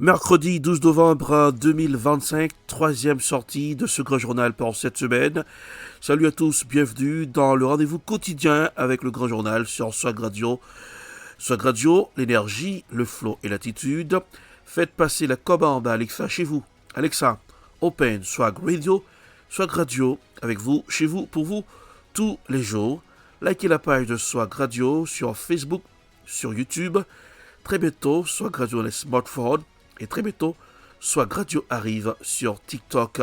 Mercredi 12 novembre 2025, troisième sortie de ce grand journal pour cette semaine. Salut à tous, bienvenue dans le rendez-vous quotidien avec le grand journal sur Swag Radio. Swag Radio, l'énergie, le flow et l'attitude. Faites passer la commande à Alexa chez vous. Alexa, open Swag Radio, Swag Radio avec vous, chez vous, pour vous, tous les jours. Likez la page de Swag Radio sur Facebook, sur YouTube. Très bientôt, Swag Radio dans les smartphones. Et très bientôt, Swag Radio arrive sur TikTok.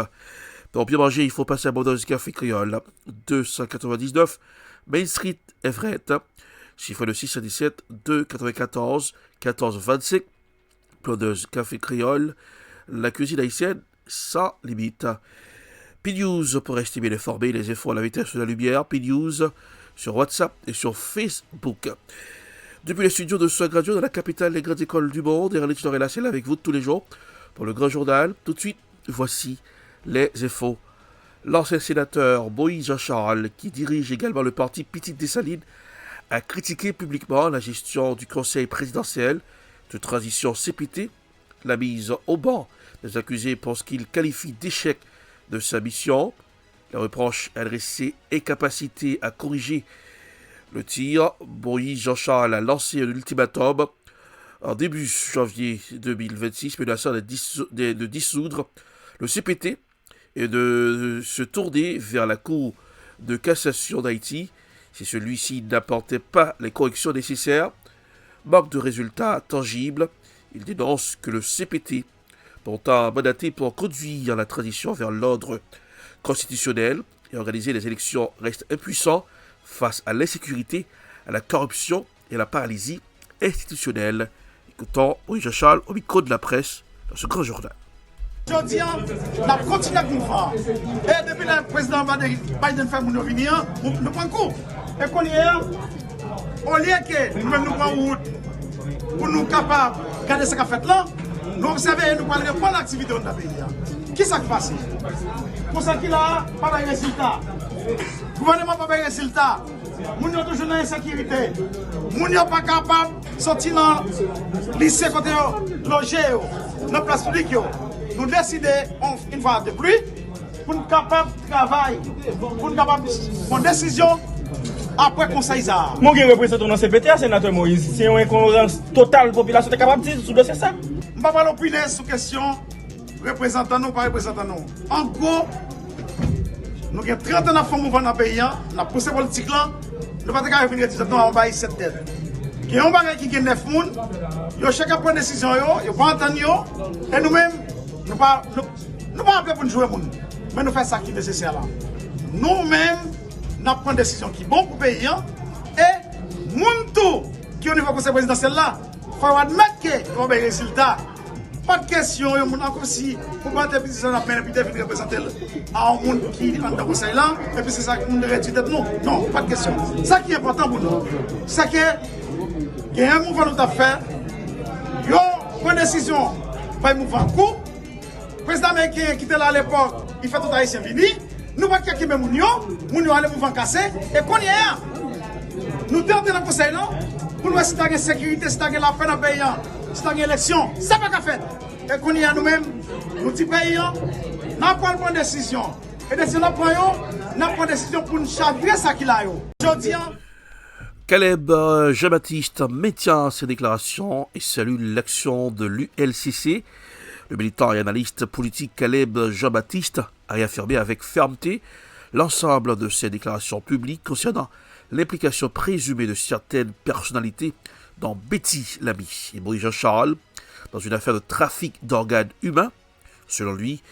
Pour bien manger, il faut passer à mon dose café créole. 299 Main Street, Everett. Chiffre de 6 à 17, 294 14 25. Plondeuse café créole. La cuisine haïtienne sans limite. P-News pour estimer et informer les infos à la vitesse de la lumière. P-News sur WhatsApp et sur Facebook. Depuis les studios de Swag Radio dans la capitale des grandes écoles du monde, Ernest Noré-Lassel avec vous tous les jours pour le grand journal. Tout de suite, voici les infos. L'ancien sénateur Moïse Jean-Charles, qui dirige également le parti Petite Dessalines, a critiqué publiquement la gestion du conseil présidentiel de transition CPT. La mise au banc des accusés pour ce qu'il qualifie d'échec de sa mission. Les reproches adressés incapacité à corriger le tir. Moïse Jean-Charles a lancé un ultimatum en début janvier 2026, menaçant de dissoudre le CPT et de se tourner vers la Cour de cassation d'Haïti si celui-ci n'apportait pas les corrections nécessaires. Manque de résultats tangibles, il dénonce que le CPT, pourtant mandaté pour conduire la transition vers l'ordre constitutionnel et organiser les élections, reste impuissant face à l'insécurité, à la corruption et à la paralysie institutionnelle. Écoutons Moïse Jean-Charles au micro de la presse dans ce grand journal. Aujourd'hui, on a continué avec le mouvement. Et depuis le président Biden fait mon venir, nous prenons coup. Et qu'on y est, au lieu que nous-mêmes nous prenons route pour nous capables de garder ce qu'a fait là, nous observons et nous parlons de bonne activité dans le pays. Qui s'est passé? Pour ça qu'il a pas de résultat. Le gouvernement n'a pas de résultat. Nous sommes toujours dans l'insécurité. Nous ne sommes pas capables de sortir dans le lycée côté logé, dans la place publique. Nous décidons, une fois de plus, pour nous capables de travailler, pour nous capables de prendre une décision après le conseil. Mon représentant dans le CPT, sénateur Moïse, c'est une incongruence totale de la population capable de dire sous dossier ça. Je ne vais pas opiner sur la question représentant nous, pas représentant nous. En gros, nous avons 30 ans de fonds mouvement dans le pays, nous avons poussé politique là, nous ne pouvons pas revenir dire que nous avons cette tête. Il y a un bagage qui est 9 personnes, chacun prend une décision, ils vont entendre, et nous-mêmes, nous ne pouvons pas appeler pour nous jouer, mais nous faisons ça qui est nécessaire là. Nous-mêmes, nous prenons une décision qui est bonne pour le pays, et nous, qui est au niveau du conseil présidentiel là, il faut admettre que nous avons des résultats. Pas de question, il y a encore si pour battre les gens à peine et puis de représenter à un monde qui est dans le conseil là, et puis c'est ça que nous devons réduire tête. Non, pas de question. Ça qui est important pour nous, c'est que il y a un mouvement nous a fait, il y a une décision, pas un mouvement court. Le président américain qui était là à l'époque, il fait tout haïtien venir. Nous pas qui même Mounio allait mouvement cassé, et qu'on y est. Nous tentons dans le conseil là, pour nous si il y a une sécurité, si il y a la paix dans le pays. C'est une élection, c'est pas qu'à faire. Et qu'on y a nous-mêmes, nous petits pays, nous prenons une décision. Et décision nous prenons une décision pour nous chavrer ça qu'il a. Aujourd'hui, Caleb Jean-Baptiste maintient ses déclarations et salue l'action de l'ULCC. Le militant et analyste politique Caleb Jean-Baptiste a réaffirmé avec fermeté l'ensemble de ses déclarations publiques concernant l'implication présumée de certaines personnalités dont Betty Lamy et Moïse Jean-Charles dans une affaire de trafic d'organes humains. Selon lui,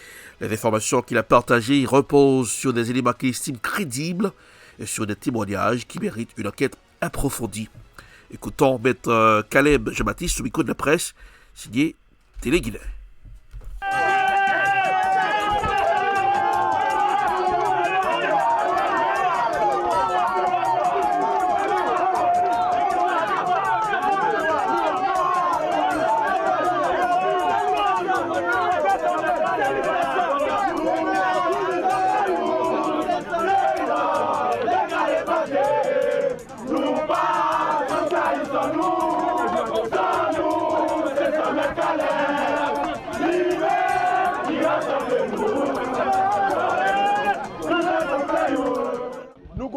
les informations qu'il a partagées reposent sur des éléments qu'il estime crédibles et sur des témoignages qui méritent une enquête approfondie. Écoutons maître Caleb Jean-Baptiste au micro de la presse, signé Télé Guinée.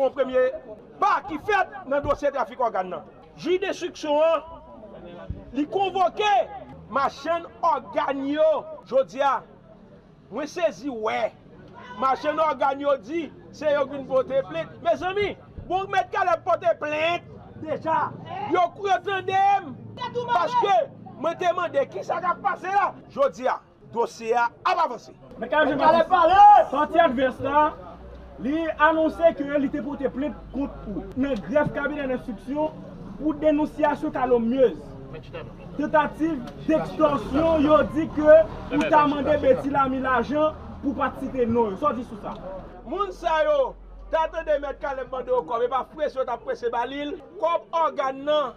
un premier pas qui fait dans le dossier trafic organe. Juge d'instruction, il convoqué ma chaîne organe. Je dis, moi saisi, ouais. Ma chaîne organe dit, c'est eux qui porter plainte. Mes amis, vous mettez qu'à la porter plainte, déjà, vous entendez. Parce que, je me demande qui ça va passer là. Je dis, dossier a avancé. Mais quand je vais parler, parti adverse là, il a annoncé qu'il était porté plainte contre le greffe cabinet d'instruction pour dénonciation calomnieuse. Tentative d'extorsion, il a dit que vous avez demandé Betty Lamy l'argent pour participer non. Sorti sous ça. Moun sa yo, t'attendez mettre Caleb Bande au corps, mais pas pression, t'as pressé Balil. Comme organe non,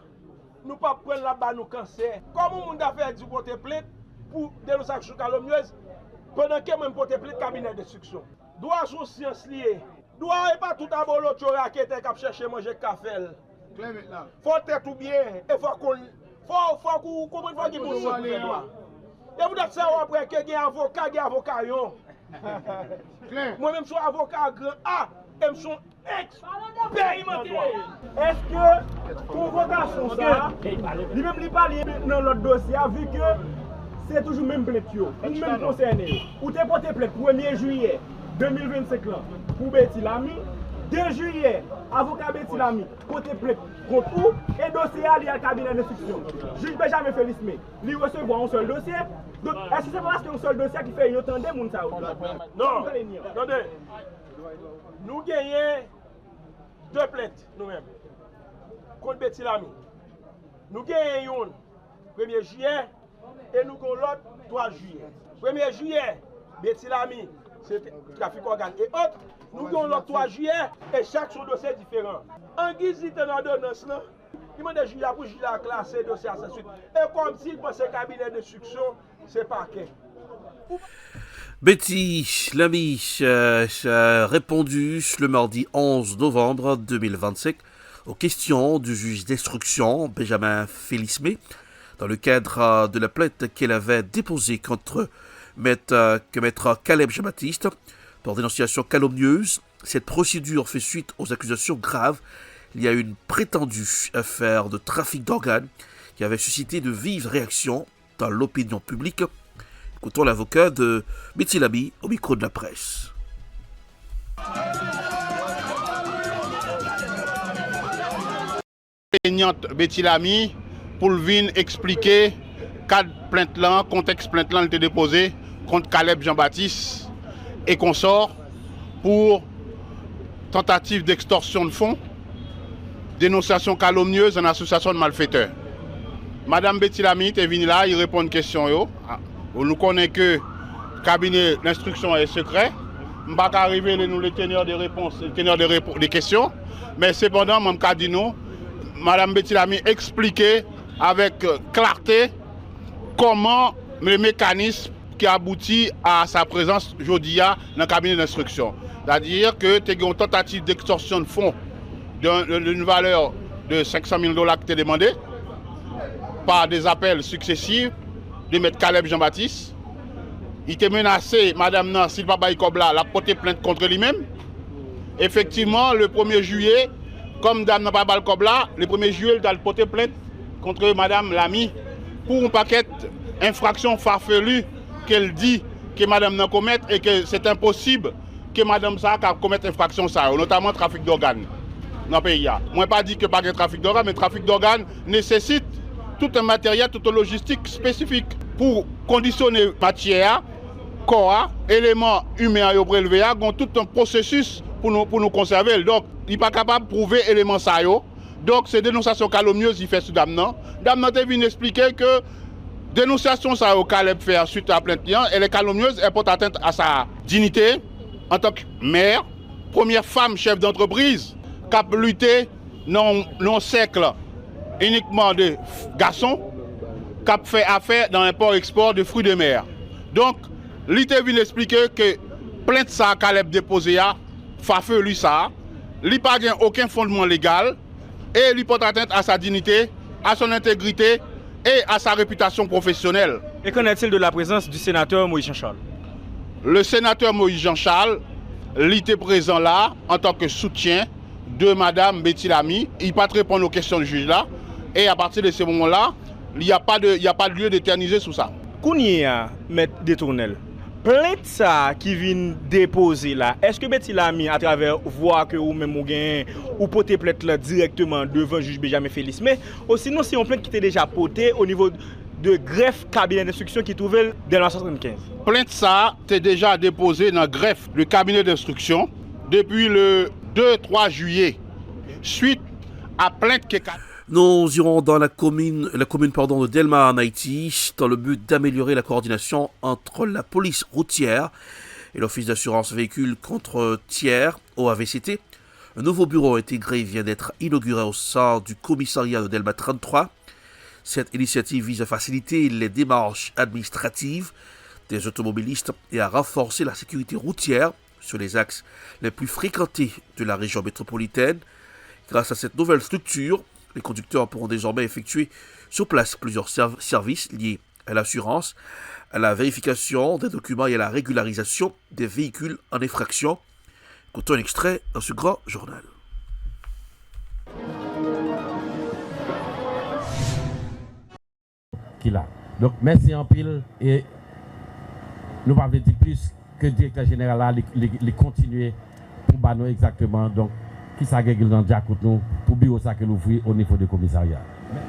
nous pas prendre là-bas nous cancer. Comment moun a fait du porter plainte pour dénonciation calomnieuse pendant que même porter plainte cabinet d'instruction. Doit sous science lié. Doit pas tout à bolo chora qui était cap chercher manger café. Faut être tout bien et faut qu'on comment faut qu'il pour ça. Et vous êtes savoir après que il y a avocat yon. Moi même je suis avocat grand A, et je suis expérimenté. Est-ce que convocation ça, il même pas dans l'autre dossier vu que c'est toujours même plainte ou même concerné. Ou t'es porté plainte 1er juillet 2025 là pour Betty Lamy, 2 juillet avocat Betty Lamy porté plainte contre vous et dossier à le cabinet d'instruction. Juge Benjamin Félix mais il recevoir un seul dossier. Donc est-ce que c'est parce que un seul dossier qui fait autant de monde ça? Non. Attendez. Nous gagnons 2 plaintes nous-mêmes contre Betty Lamy. Nous gagnons 1er juillet et nous gagnons l'autre 3 juillet. 1er juillet, Betty Lamy, c'est trafic organe et autres. Nous gagnons l'autre 3 juillet et chaque son dossier différent. En guise de l'ordonnance, il m'a dit pour juger la classe et dossier ainsi de suite. Et comme s'il pensait cabinet d'instruction, c'est parquet. Betty Lamy a répondu le mardi 11 novembre 2025 aux questions du juge d'instruction Benjamin Félix dans le cadre de la plainte qu'elle avait déposée contre maître Caleb Jean-Baptiste pour dénonciation calomnieuse. Cette procédure fait suite aux accusations graves. Il y a une prétendue affaire de trafic d'organes qui avait suscité de vives réactions dans l'opinion publique. Écoutons l'avocat de Betty Lamy au micro de la presse. Plaignante Betty Lamy pour venir expliquer cadre plainte là, contexte plainte là, était déposé contre Caleb Jean-Baptiste et consorts pour tentative d'extorsion de fonds, dénonciation calomnieuse en association de malfaiteurs. Madame Betty Lamy est venue là, il répond à une question. Nous connaissons que le cabinet d'instruction est secret. Je ne vais pas arriver nous les teneurs de réponses, les teneurs des questions. Mais cependant, je vais dire nous, Madame Betty Lamy expliquer avec clarté comment le mécanisme qui aboutit à sa présence aujourd'hui dans le cabinet d'instruction. C'est-à-dire que tu as une tentative d'extorsion de fonds d'une valeur de $500 000 qui t'est demandé par des appels successifs de M. Caleb Jean-Baptiste. Il était menacé, Madame Nan, s'il ne va pas Kobla, la porter plainte contre lui-même. Effectivement, le 1er juillet, comme Dame n'a pas Kobla, le 1er juillet, il a porté plainte contre Madame Lamy pour un paquet d'infractions farfelues qu'elle dit que Madame Nan commet et que c'est impossible que Madame ça commette infraction ça, notamment trafic d'organes dans le pays. Moi, pas dit que pas de trafic d'organes, mais trafic d'organes nécessite tout un matériel, toute une logistique spécifique pour conditionner matière, corps, éléments humains à prélever, ont tout un processus pour nous conserver. Donc, il n'est pas capable de prouver éléments ça. Donc, ces dénonciations calomnieuses, il fait sous Damnan. Damnan est venu expliquer que dénonciation ça au Caleb fait suite à la plainte, elle est calomnieuse, elle porte atteinte à sa dignité en tant que mère, première femme chef d'entreprise, qui a lutté dans un cercle uniquement de garçons, qui a fait affaire dans l'import-export de fruits de mer. Donc, l'ité vient expliquer que plainte ça Caleb déposé à Fafeu lui ça, il n'a pas aucun fondement légal et il porte atteinte à sa dignité, à son intégrité et à sa réputation professionnelle. Et qu'en est-il de la présence du sénateur Moïse Jean-Charles? Le sénateur Moïse Jean-Charles, il était présent là en tant que soutien de Madame Betty Lamy. Il ne pas répondre aux questions du juge là. Et à partir de ce moment-là, il n'y a pas de lieu d'éterniser sous ça. Kounia, maître détournel. Plainte ça qui vient déposer là, est-ce que Betty Lamy à travers voix que ou même ou porter plainte là directement devant le juge Benjamin Félix, mais aussi non c'est une plainte qui était déjà portée au niveau de greffe cabinet d'instruction qui trouvait dans la 75. Plainte ça était déjà déposée dans le greffe du cabinet d'instruction depuis le 2-3 juillet suite à plainte qui est... Nous irons dans la commune de Delma en Haïti dans le but d'améliorer la coordination entre la police routière et l'Office d'assurance véhicule contre tiers OAVCT. Un nouveau bureau intégré vient d'être inauguré au sein du commissariat de Delma 33. Cette initiative vise à faciliter les démarches administratives des automobilistes et à renforcer la sécurité routière sur les axes les plus fréquentés de la région métropolitaine. Grâce à cette nouvelle structure, les conducteurs pourront désormais effectuer sur place plusieurs services liés à l'assurance, à la vérification des documents et à la régularisation des véhicules en infraction. Écoutons un extrait dans ce grand journal. Donc merci en pile et nous ne dire plus que le directeur général là, les continuer pour nous exactement. Donc, qui s'agit dans nous pour bureau ça que nous ouvrons au niveau du commissariat.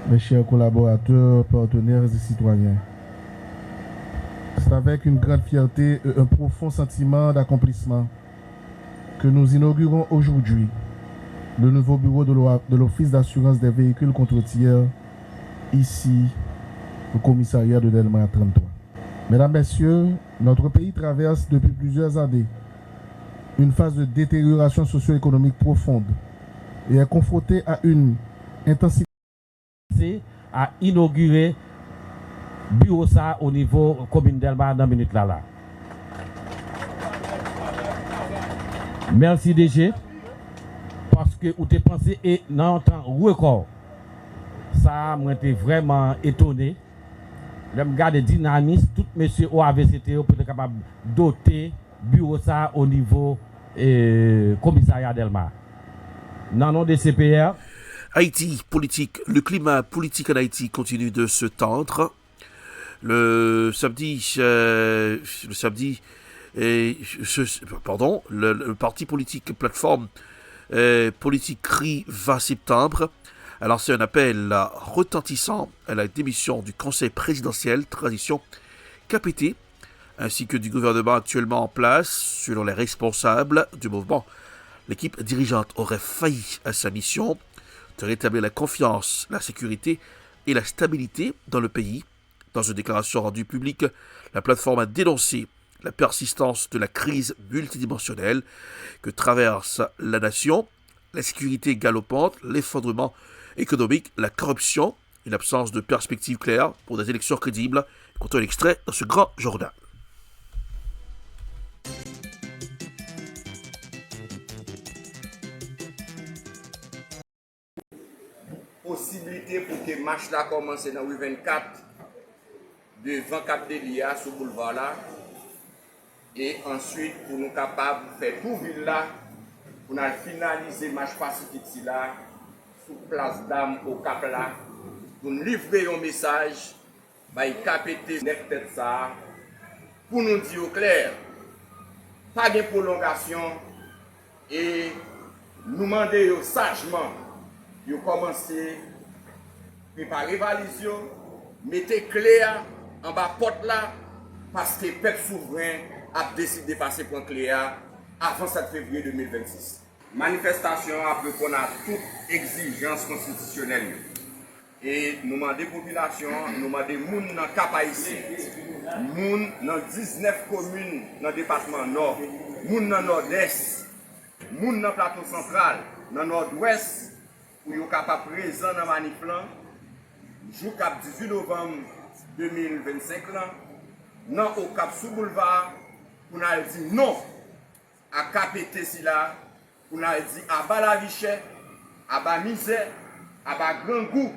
Mes chers collaborateurs, partenaires et citoyens, c'est avec une grande fierté et un profond sentiment d'accomplissement que nous inaugurons aujourd'hui le nouveau bureau de l'Office d'assurance des véhicules contre tiers ici au commissariat de Delma 33. Mesdames, Messieurs, notre pays traverse depuis plusieurs années une phase de détérioration socio-économique profonde et est confronté à une intensité à inaugurer bureau ça au niveau commune d'Elba dans minute là. Merci DG parce que vous avez pensé et dans un temps record ça m'a été vraiment étonné. Je regarde dynamisme tout monsieur OAVCT pour être capable de doter bureau ça au niveau commissariat d'Elma. Non, non, des CPR. Haïti, politique. Le climat politique en Haïti continue de se tendre. Le parti politique plateforme politique CRI 20 septembre a lancé un appel retentissant à la démission du conseil présidentiel transition KPT ainsi que du gouvernement actuellement en place. Selon les responsables du mouvement, l'équipe dirigeante aurait failli à sa mission de rétablir la confiance, la sécurité et la stabilité dans le pays. Dans une déclaration rendue publique, la plateforme a dénoncé la persistance de la crise multidimensionnelle que traverse la nation, la sécurité galopante, l'effondrement économique, la corruption, une absence de perspective claire pour des élections crédibles. Écoutons un extrait dans ce grand journal. Possibilité pour que le match là commence dans le 24 devant Cap Delia sur le boulevard là et ensuite pour nous capables de faire tout ville là pour nous finaliser le match pacifique là sous place d'âme au Cap là pour nous livrer un message bah KPT net tête ça pour nous dire au clair pas de prolongation et nous demander sagement de commencer à préparer valise, mettez clair en bas porte là, parce que le peuple souverain a décidé de passer pour un clair avant 7 février 2026. Manifestation a répondre à toute exigence constitutionnelle. Et nous demandons des populations, nous demandons des gens dans le Cap Haïtien, gens dans 19 communes dans le département nord, gens dans le nord-est, gens dans le plateau central, dans le nord-ouest, pour être capable présent dans la manif jour 18 novembre 2025 non au Cap sous boulevard pour nous dire non à KPT si là pour nous dire à bas la richesse à bas misère à bas grand goût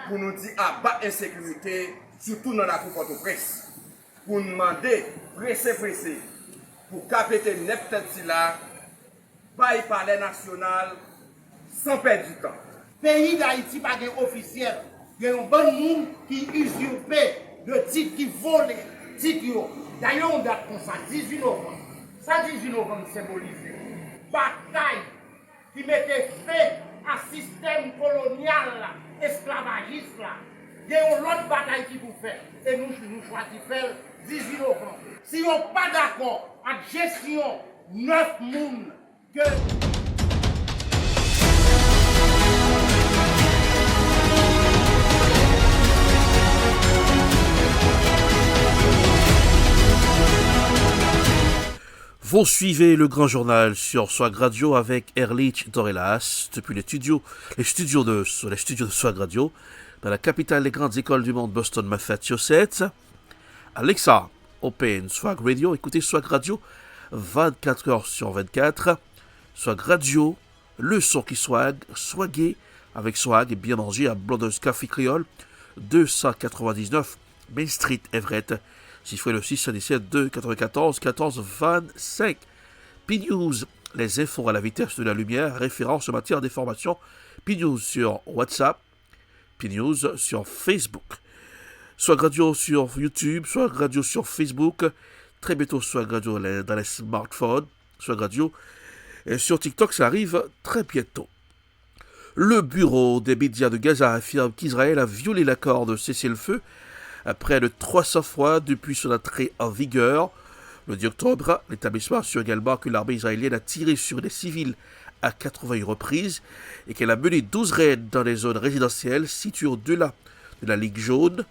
pour nous dire à bas insécurité surtout dans la coupe de presse pour nous demander pressé pour KPT net tête si là par le palais national sans perdre du temps. Pays d'Haïti pas gain officiel. Il y a un bon monde qui usurpe le titre, qui vole le titre. D'ailleurs, on date comme ça, 18 novembre. Ça, 18 novembre symbolise bataille qui mettait fin à système colonial, esclavagiste. Il y a une autre bataille qui vous fait. Et nous choisissons faire 18 novembre. Si on n'est pas d'accord avec la gestion 9 monde que... Vous suivez le Grand Journal sur Swag Radio avec Erlich Dorelas depuis les studios de Swag Radio dans la capitale des grandes écoles du monde, Boston, Massachusetts. Alexa, open Swag Radio, écoutez Swag Radio 24 heures sur 24. Swag Radio, le son qui swag, swagué avec swag et bien mangé à Blondeuse Café Créole, 299 Main Street, Everett. Chiffrez le 617 2 94 14 25. P-News, les infos à la vitesse de la lumière, référence en matière d'information. P-News sur WhatsApp, P-News sur Facebook. Swag Radio sur YouTube, Swag Radio sur Facebook. Très bientôt Swag Radio dans les smartphones. Swag Radio et sur TikTok, ça arrive très bientôt. Le bureau des médias de Gaza affirme qu'Israël a violé l'accord de cessez-le-feu près de 300 fois depuis son entrée en vigueur. Le 10 octobre, l'établissement assure également que l'armée israélienne a tiré sur des civils à 80 reprises et qu'elle a mené 12 raids dans des zones résidentielles situées au-delà de la ligne jaune.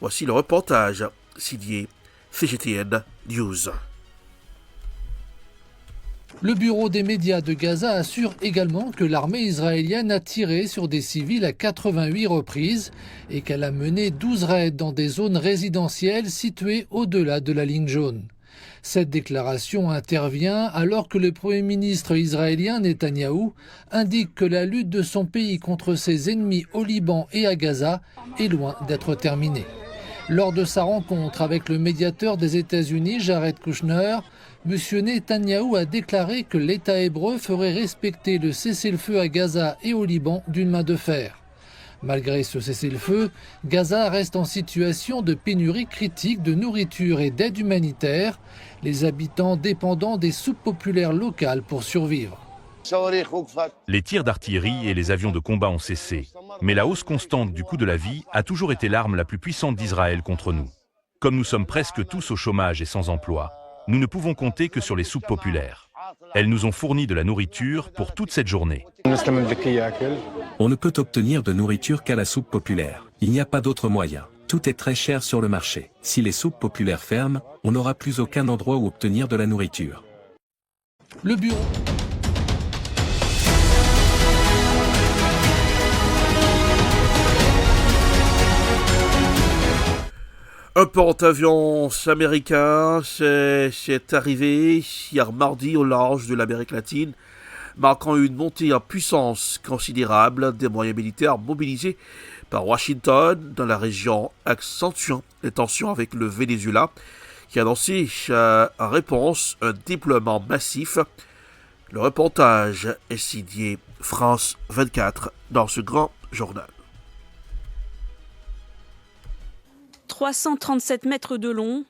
Voici le reportage signé CGTN News. Le bureau des médias de Gaza assure également que l'armée israélienne a tiré sur des civils à 88 reprises et qu'elle a mené 12 raids dans des zones résidentielles situées au-delà de la ligne jaune. Cette déclaration intervient alors que le Premier ministre israélien Netanyahou indique que la lutte de son pays contre ses ennemis au Liban et à Gaza est loin d'être terminée. Lors de sa rencontre avec le médiateur des États-Unis, Jared Kushner, M. Netanyahou a déclaré que l'État hébreu ferait respecter le cessez-le-feu à Gaza et au Liban d'une main de fer. Malgré ce cessez-le-feu, Gaza reste en situation de pénurie critique de nourriture et d'aide humanitaire, les habitants dépendant des soupes populaires locales pour survivre. Les tirs d'artillerie et les avions de combat ont cessé, mais la hausse constante du coût de la vie a toujours été l'arme la plus puissante d'Israël contre nous. Comme nous sommes presque tous au chômage et sans emploi, nous ne pouvons compter que sur les soupes populaires. Elles nous ont fourni de la nourriture pour toute cette journée. On ne peut obtenir de nourriture qu'à la soupe populaire. Il n'y a pas d'autre moyen. Tout est très cher sur le marché. Si les soupes populaires ferment, on n'aura plus aucun endroit où obtenir de la nourriture. Le bureau. Un porte-avions américain s'est arrivé hier mardi au large de l'Amérique latine, marquant une montée en puissance considérable des moyens militaires mobilisés par Washington dans la région, accentuant les tensions avec le Venezuela, qui a annoncé en réponse un déploiement massif. Le reportage est signé France 24 dans ce grand journal. 337 mètres de long,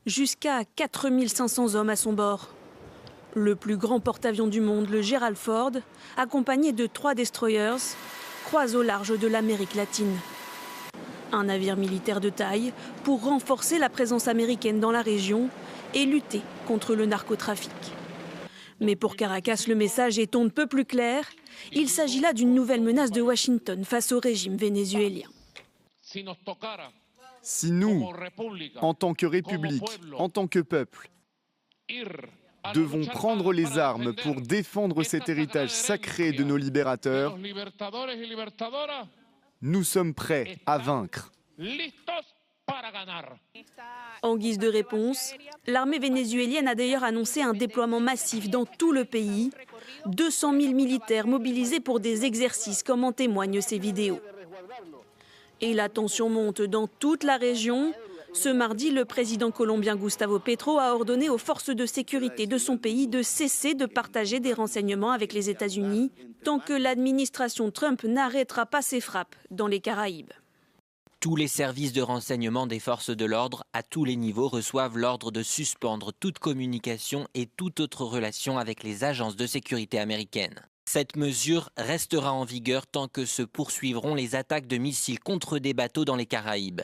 jusqu'à 4500 hommes à son bord. Le plus grand porte-avions du monde, le Gerald Ford, accompagné de 3 destroyers, croise au large de l'Amérique latine. Un navire militaire de taille pour renforcer la présence américaine dans la région et lutter contre le narcotrafic. Mais pour Caracas, le message est on ne peut plus clair. Il s'agit là d'une nouvelle menace de Washington face au régime vénézuélien. Si nous, en tant que République, en tant que peuple, devons prendre les armes pour défendre cet héritage sacré de nos libérateurs, nous sommes prêts à vaincre. En guise de réponse, l'armée vénézuélienne a d'ailleurs annoncé un déploiement massif dans tout le pays. 200 000 militaires mobilisés pour des exercices, comme en témoignent ces vidéos. Et la tension monte dans toute la région. Ce mardi, le président colombien Gustavo Petro a ordonné aux forces de sécurité de son pays de cesser de partager des renseignements avec les États-Unis tant que l'administration Trump n'arrêtera pas ses frappes dans les Caraïbes. Tous les services de renseignement des forces de l'ordre à tous les niveaux reçoivent l'ordre de suspendre toute communication et toute autre relation avec les agences de sécurité américaines. Cette mesure restera en vigueur tant que se poursuivront les attaques de missiles contre des bateaux dans les Caraïbes.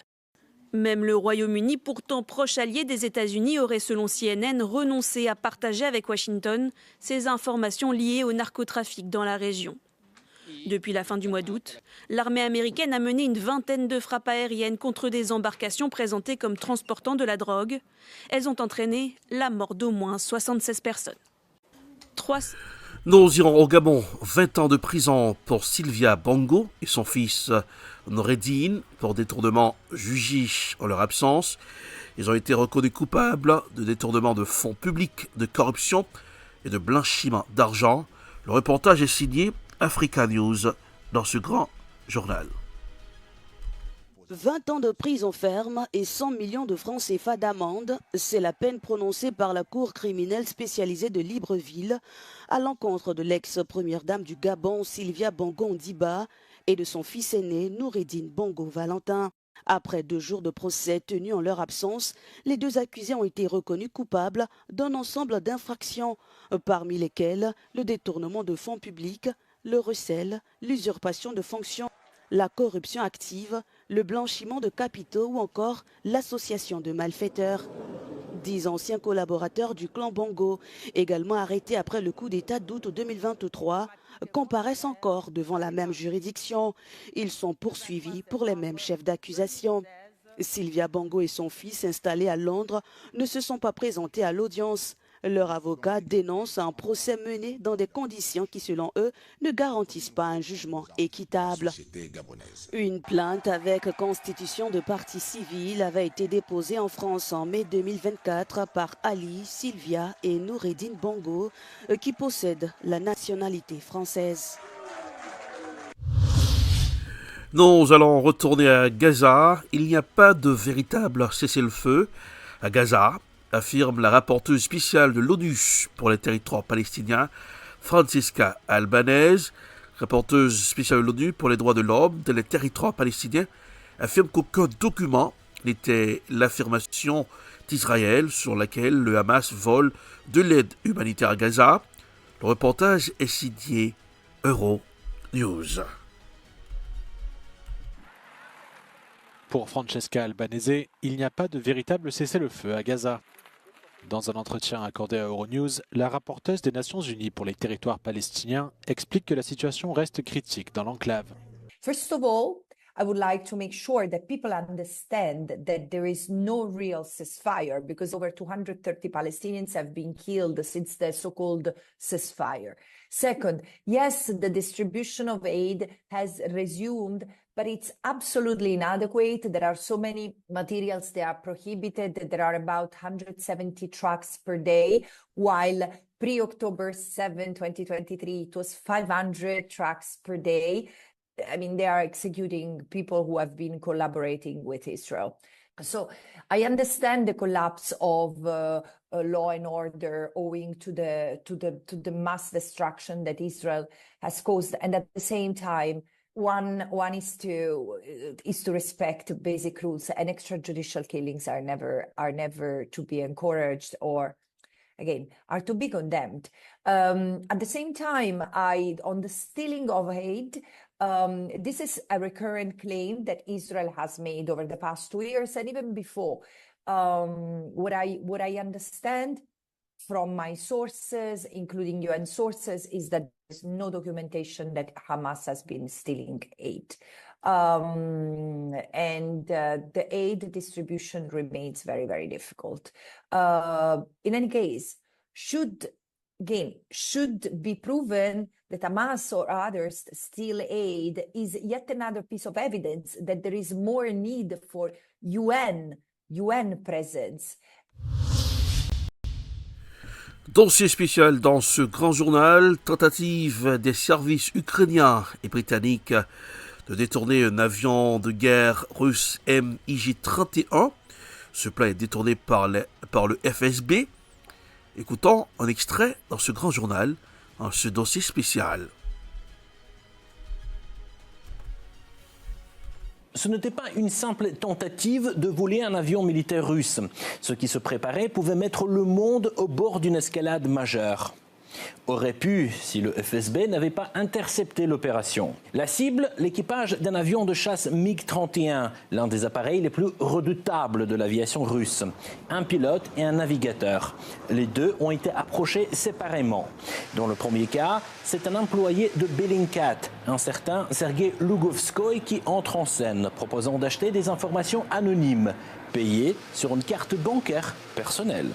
Même le Royaume-Uni, pourtant proche allié des États-Unis, aurait selon CNN renoncé à partager avec Washington ces informations liées au narcotrafic dans la région. Depuis la fin du mois d'août, l'armée américaine a mené une vingtaine de frappes aériennes contre des embarcations présentées comme transportant de la drogue. Elles ont entraîné la mort d'au moins 76 personnes. Nous irons au Gabon. 20 ans de prison pour Sylvia Bongo et son fils Noureddine pour détournement jugé en leur absence. Ils ont été reconnus coupables de détournement de fonds publics, de corruption et de blanchiment d'argent. Le reportage est signé Africa News dans ce grand journal. 20 ans de prison ferme et 100 millions de francs CFA d'amende, c'est la peine prononcée par la Cour criminelle spécialisée de Libreville à l'encontre de l'ex-première dame du Gabon, Sylvia Bongo Ndiba, et de son fils aîné, Noureddine Bongo Valentin. Après 2 jours de procès tenus en leur absence, les 2 accusés ont été reconnus coupables d'un ensemble d'infractions, parmi lesquelles le détournement de fonds publics, le recel, l'usurpation de fonctions, la corruption active, le blanchiment de capitaux ou encore l'association de malfaiteurs. 10 anciens collaborateurs du clan Bongo, également arrêtés après le coup d'État d'août 2023, comparaissent encore devant la même juridiction. Ils sont poursuivis pour les mêmes chefs d'accusation. Sylvia Bongo et son fils, installés à Londres, ne se sont pas présentés à l'audience. Leur avocat dénonce un procès mené dans des conditions qui, selon eux, ne garantissent pas un jugement équitable. Une plainte avec constitution de partie civile avait été déposée en France en mai 2024 par Ali, Sylvia et Noureddine Bongo, qui possèdent la nationalité française. Nous allons retourner à Gaza. Il n'y a pas de véritable cessez-le-feu à Gaza, affirme la rapporteuse spéciale de l'ONU pour les territoires palestiniens, Francesca Albanese. Rapporteuse spéciale de l'ONU pour les droits de l'homme dans les territoires palestiniens, affirme qu'aucun document n'était l'affirmation d'Israël sur laquelle le Hamas vole de l'aide humanitaire à Gaza. Le reportage est signé Euronews. Pour Francesca Albanese, il n'y a pas de véritable cessez-le-feu à Gaza. Dans un entretien accordé à Euronews, la rapporteuse des Nations Unies pour les territoires palestiniens explique que la situation reste critique dans l'enclave. First of all, I would like to make sure that people understand that there is no real ceasefire because over 230 Palestinians have been killed since the so-called ceasefire. Second, yes, the distribution of aid has resumed, but it's absolutely inadequate. There are so many materials that are prohibited. There are about 170 trucks per day, while pre-October 7, 2023, it was 500 trucks per day. I mean, they are executing people who have been collaborating with Israel. So I understand the collapse of law and order owing to the mass destruction that Israel has caused, and at the same time, one is to respect basic rules, and extrajudicial killings are never to be encouraged or, again, are to be condemned. At the same time, on the stealing of aid, this is a recurrent claim that Israel has made over the past 2 years and even before. What I understand from my sources, including UN sources, is that there's no documentation that Hamas has been stealing aid. And the aid distribution remains very, very difficult. In any case, should be proven that Hamas or others steal aid is yet another piece of evidence that there is more need for UN presence. Dossier spécial dans ce grand journal, tentative des services ukrainiens et britanniques de détourner un avion de guerre russe MiG-31 Ce plan est détourné par le FSB. Écoutons un extrait dans ce grand journal, en ce dossier spécial. Ce n'était pas une simple tentative de voler un avion militaire russe. Ce qui se préparait pouvait mettre le monde au bord d'une escalade majeure. Aurait pu si le FSB n'avait pas intercepté l'opération. La cible, l'équipage d'un avion de chasse MiG-31, l'un des appareils les plus redoutables de l'aviation russe. Un pilote et un navigateur. Les deux ont été approchés séparément. Dans le premier cas, c'est un employé de Bellingcat, un certain Sergei Lugovskoy, qui entre en scène, proposant d'acheter des informations anonymes, payées sur une carte bancaire personnelle.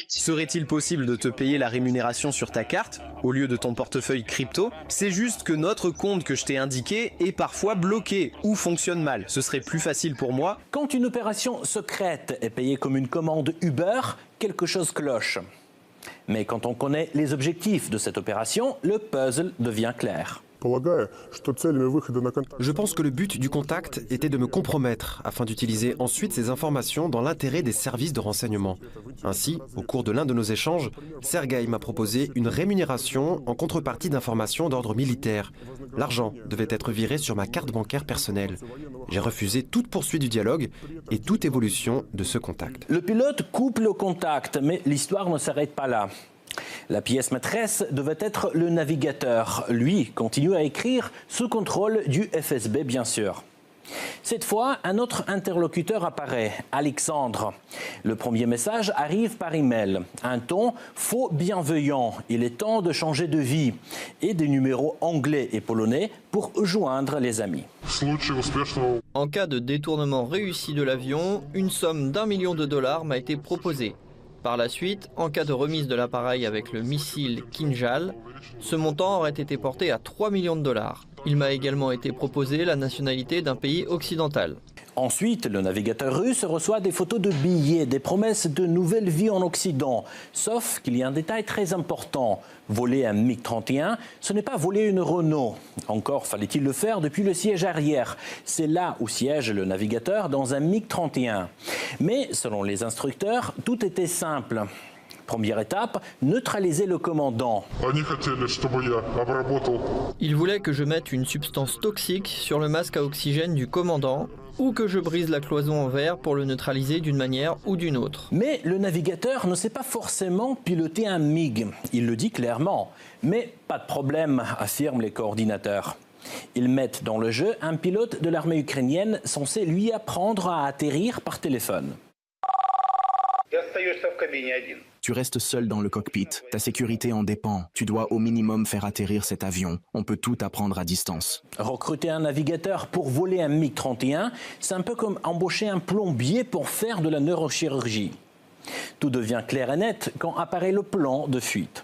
Serait-il possible de te payer la rémunération sur ta carte, au lieu de ton portefeuille crypto? C'est juste que notre compte que je t'ai indiqué est parfois bloqué ou fonctionne mal. Ce serait plus facile pour moi. Quand une opération secrète est payée comme une commande Uber, quelque chose cloche. Mais quand on connaît les objectifs de cette opération, le puzzle devient clair. Je pense que le but du contact était de me compromettre afin d'utiliser ensuite ces informations dans l'intérêt des services de renseignement. Ainsi, au cours de l'un de nos échanges, Sergueï m'a proposé une rémunération en contrepartie d'informations d'ordre militaire. L'argent devait être viré sur ma carte bancaire personnelle. J'ai refusé toute poursuite du dialogue et toute évolution de ce contact. Le pilote coupe le contact, mais l'histoire ne s'arrête pas là. La pièce maîtresse devait être le navigateur. Lui continue à écrire sous contrôle du FSB, bien sûr. Cette fois, un autre interlocuteur apparaît, Alexandre. Le premier message arrive par email. Un ton faux bienveillant. Il est temps de changer de vie. Et des numéros anglais et polonais pour joindre les amis. En cas de détournement réussi de l'avion, une somme d'1 million de dollars m'a été proposée. Par la suite, en cas de remise de l'appareil avec le missile Kinjal, ce montant aurait été porté à 3 millions de dollars. Il m'a également été proposé la nationalité d'un pays occidental. Ensuite, le navigateur russe reçoit des photos de billets, des promesses de nouvelle vie en Occident. Sauf qu'il y a un détail très important. Voler un MiG-31, ce n'est pas voler une Renault. Encore fallait-il le faire depuis le siège arrière. C'est là où siège le navigateur dans un MiG-31. Mais selon les instructeurs, tout était simple. Première étape, neutraliser le commandant. Ils voulaient que je mette une substance toxique sur le masque à oxygène du commandant ou que je brise la cloison en verre pour le neutraliser d'une manière ou d'une autre. Mais le navigateur ne sait pas forcément piloter un MiG. Il le dit clairement. Mais pas de problème, affirment les coordinateurs. Ils mettent dans le jeu un pilote de l'armée ukrainienne censé lui apprendre à atterrir par téléphone. Tu restes seul dans le cockpit. Ta sécurité en dépend. Tu dois au minimum faire atterrir cet avion. On peut tout apprendre à distance. Recruter un navigateur pour voler un MiG-31, c'est un peu comme embaucher un plombier pour faire de la neurochirurgie. Tout devient clair et net quand apparaît le plan de fuite.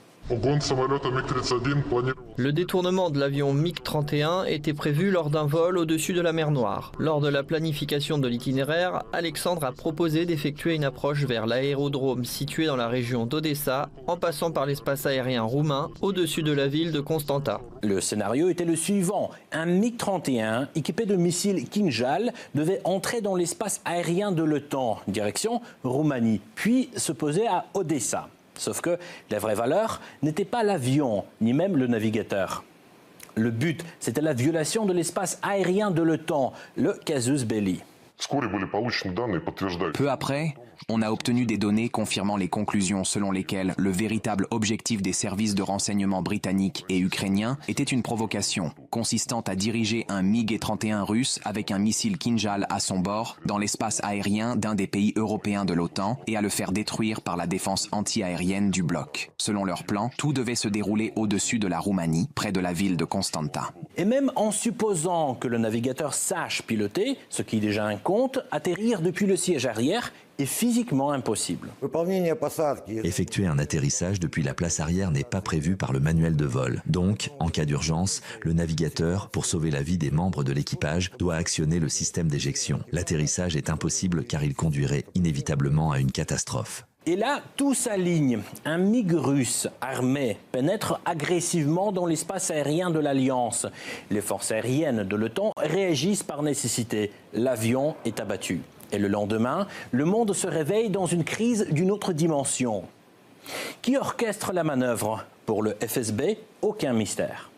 Le détournement de l'avion MiG-31 était prévu lors d'un vol au-dessus de la mer Noire. Lors de la planification de l'itinéraire, Alexandre a proposé d'effectuer une approche vers l'aérodrome situé dans la région d'Odessa, en passant par l'espace aérien roumain au-dessus de la ville de Constanta. Le scénario était le suivant. Un MiG-31 équipé de missiles Kinjal devait entrer dans l'espace aérien de l'OTAN, direction Roumanie, puis se poser à Odessa. Sauf que la vraie valeur n'était pas l'avion, ni même le navigateur. Le but, c'était la violation de l'espace aérien de l'OTAN, le casus belli. Peu après, on a obtenu des données confirmant les conclusions selon lesquelles le véritable objectif des services de renseignement britanniques et ukrainiens était une provocation, consistant à diriger un MiG-31 russe avec un missile Kinjal à son bord dans l'espace aérien d'un des pays européens de l'OTAN et à le faire détruire par la défense anti-aérienne du bloc. Selon leur plan, tout devait se dérouler au-dessus de la Roumanie, près de la ville de Constanta. Et même en supposant que le navigateur sache piloter, ce qui est déjà un compte, atterrir depuis le siège arrière est physiquement impossible. Effectuer un atterrissage depuis la place arrière n'est pas prévu par le manuel de vol. Donc, en cas d'urgence, le navigateur, pour sauver la vie des membres de l'équipage, doit actionner le système d'éjection. L'atterrissage est impossible car il conduirait inévitablement à une catastrophe. Et là, tout s'aligne. Un MiG russe armé pénètre agressivement dans l'espace aérien de l'Alliance. Les forces aériennes de l'OTAN réagissent par nécessité. L'avion est abattu. Et le lendemain, le monde se réveille dans une crise d'une autre dimension. Qui orchestre la manœuvre? Pour le FSB, aucun mystère.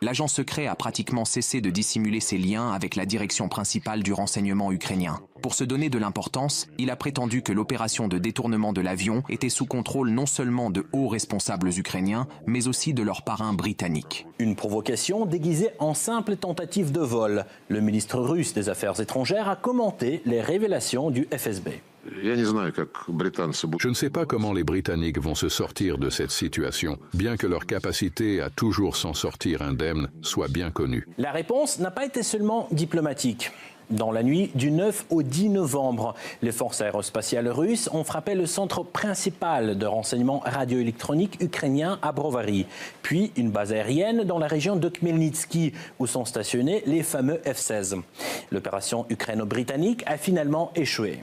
L'agent secret a pratiquement cessé de dissimuler ses liens avec la direction principale du renseignement ukrainien. Pour se donner de l'importance, il a prétendu que l'opération de détournement de l'avion était sous contrôle non seulement de hauts responsables ukrainiens, mais aussi de leurs parrains britanniques. Une provocation déguisée en simple tentative de vol. Le ministre russe des Affaires étrangères a commenté les révélations du FSB. Je ne sais pas comment les Britanniques vont se sortir de cette situation, bien que leur capacité à toujours s'en sortir indemne soit bien connue. La réponse n'a pas été seulement diplomatique. Dans la nuit du 9 au 10 novembre, les forces aérospatiales russes ont frappé le centre principal de renseignement radioélectronique ukrainien à Brovary, puis une base aérienne dans la région de Khmelnytsky, où sont stationnés les fameux F-16. L'opération ukraino-britannique a finalement échoué.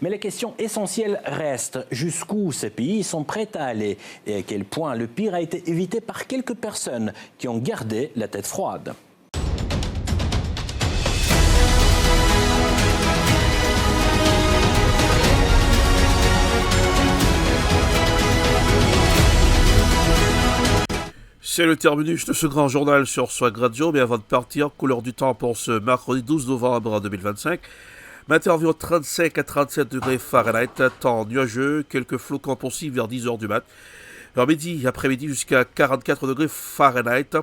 Mais la question essentielle reste jusqu'où ces pays sont prêts à aller et à quel point le pire a été évité par quelques personnes qui ont gardé la tête froide. C'est le terminus de ce grand journal sur Swag Radio, mais avant de partir, couleur du temps pour ce mercredi 12 novembre 2025. M'interview 35 à 37 degrés Fahrenheit, temps nuageux, quelques flocons possibles vers 10h du mat. Vers midi, après-midi jusqu'à 44 degrés Fahrenheit,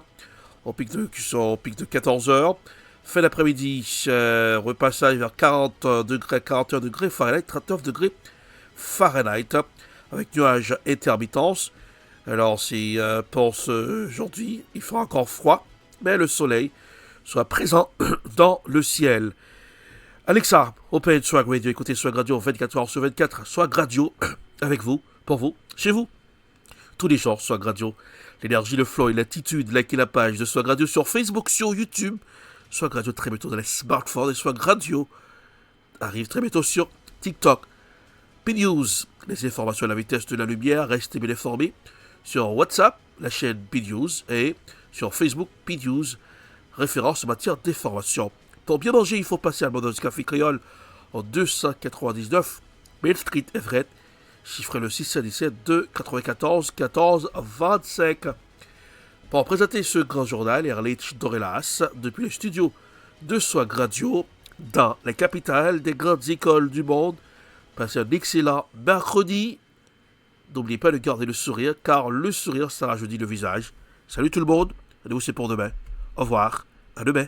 au pic de 14h. Fin d'après-midi, repassage vers 40 degrés, 41 degrés Fahrenheit, 39 degrés Fahrenheit, avec nuages intermittence. Alors, c'est pour aujourd'hui, il fera encore froid, mais le soleil sera présent dans le ciel. Alexa, open Swag Radio, écoutez Swag Radio 24h sur 24, Swag Radio, avec vous, pour vous, chez vous. Tous les jours, Swag Radio, l'énergie, le flow et l'attitude, likez la page de Swag Radio sur Facebook, sur YouTube. Swag Radio très bientôt dans les smartphones et Swag Radio arrive très bientôt sur TikTok. P-News, les informations à la vitesse de la lumière, restez bien informés. Sur WhatsApp, la chaîne P-News et sur Facebook, P-News, référence en matière d'information. Pour bien manger, il faut passer à Mondo's Café Créole en 299 Main Street, Everett. Chiffrez le 617 2 94 14 25. Pour présenter ce grand journal, Erlich Dorelas, depuis les studios de Swag Radio, dans la capitale des grandes écoles du monde. Passez un excellent mercredi. N'oubliez pas de garder le sourire, car le sourire, ça rajeunit le visage. Salut tout le monde, rendez-vous c'est pour demain. Au revoir, à demain.